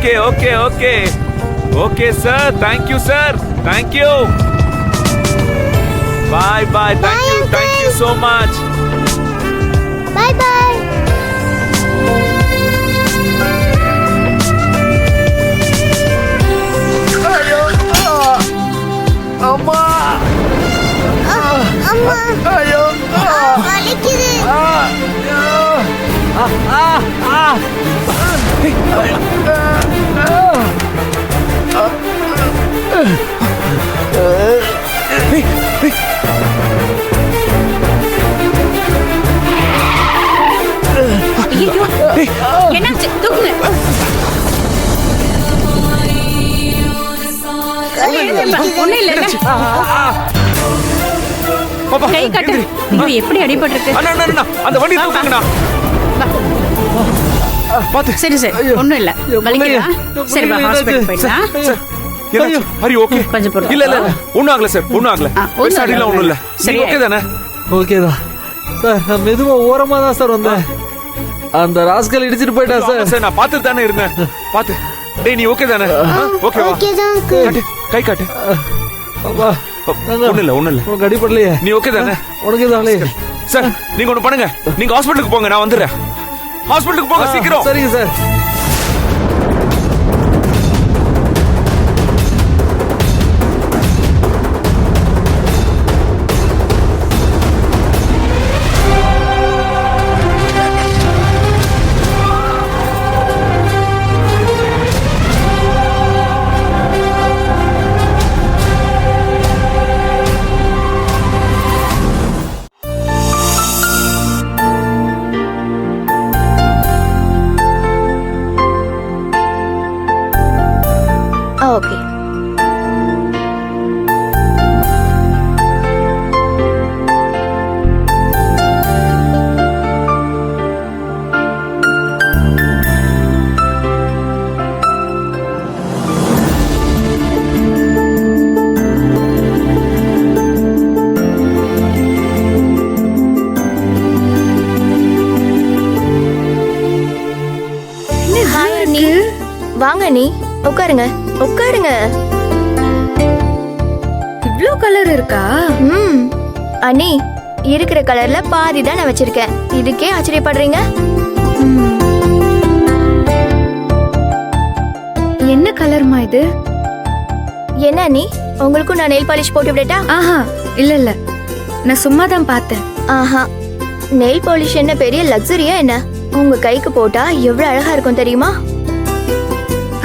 Okay okay okay okay sir. Thank you sir. Thank you. Bye bye. Thank you so much. Bye bye. அம்மா அம்மா ஐயோ வலிக்குது. என்னாச்சு? தூக்குங்க. ஒண்ணும் இல்ல. பாப்பா கை கட்டு. ஐயோ, எப்படி அடிபட்டிருக்கு? அண்ணா அண்ணா அண்ணா அந்த வண்டி தூக்குங்கண்ணா. பாத்து. சரி சரி, ஒண்ணும் இல்ல. வலிக்குதா? சரி வா, ஹாஸ்பிடல் போயிடலாம். என்னாச்சு? ஹரி ஓகே? கொஞ்சம் பொறு. இல்ல இல்ல ஒண்ணும் ஆகல சார். ஒண்ணும் ஆகல. பெருசா அடிலாம் ஒண்ணும் இல்ல. சரி ஓகே தானே? ஓகேதான் சார். நான் மெதுவா ஓரமா தான் சார் வந்தேன். அந்த ராஸ்கல் இடிச்சிட்டு போயிட்டான் சார். சார் நான் பாத்துட்டு தானே இருந்தேன். பாத்து. டேய் நீ ஓகே தானே? ஓகேவா? ஓகே தான் அங்கிள். காட்டு. கை காட்டு. அப்பா ஒண்ணும் இல்ல ஒண்ணும் இல்ல. உனக்கு அடிப்படலையே? நீ ஓகே தானே? உனக்கு எதாலே? சார் நீங்க ஒண்ணு பண்ணுங்க. நீங்க ஹாஸ்பிடலுக்கு போங்க. நான் வந்துடுறேன். ஹாஸ்பிடலுக்கு போங்க சீக்கிரம். சரிங்க சார். ஓகே. ஹாய் அண்ணி. வாங்க அண்ணி, உட்காருங்க உட்காருங்க. இவ்ளோ கலர் இருக்கா? அண்ணி, இருக்கிற கலர்ல பாதி தான் நான் வச்சிருக்கேன். இதுக்கே ஆச்சரியப்படுறீங்க? என்ன கலர்மா இது? என்ன அண்ணி, உங்களுக்கும் நான் நெயில் பாலிஷ் போட்டு விடட்டா? ஆஹா, இல்ல இல்ல, நான் சும்மா தான் பார்த்தேன். ஆஹா, நெயில் பாலிஷ் என்ன பெரிய லக்ஸரியா என்ன? உங்க கைக்கு போட்டா எவ்வளவு அழகா இருக்கும் தெரியுமா?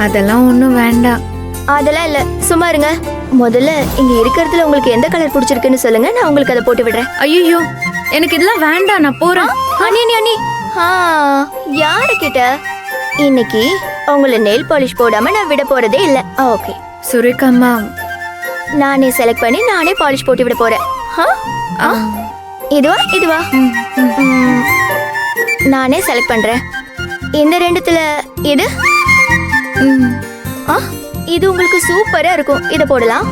அதெல்லாம் ஒண்ணும் வேண்டாம். அதெல்லாம் இல்ல, சும்மா இருங்க. முதல்ல இங்க இருக்கிறதுல உங்களுக்கு எந்த கலர் பிடிச்சிருக்குன்னு சொல்லுங்க, நான் உங்களுக்கு அதை போட்டு விடுறேன். ஐயோ, எனக்கு இதெல்லாம் வேண்டாம், நான் போறேன். அண்ணி அண்ணி அண்ணி, யாருக்கிட்ட? இன்னைக்கு உங்களை நெயில் பாலிஷ் போடாம நான் விட போறதே இல்ல. ஓகே சுரேகாம்மா, நானே செலக்ட் பண்ணி நானே பாலிஷ் போட்டு விட போறேன். இதுவா இதுவா? நானே செலக்ட் பண்றேன். இந்த ரெண்டுத்துல இது இது உங்களுக்கு சூப்பரா இருக்கும். இத போடலாம்.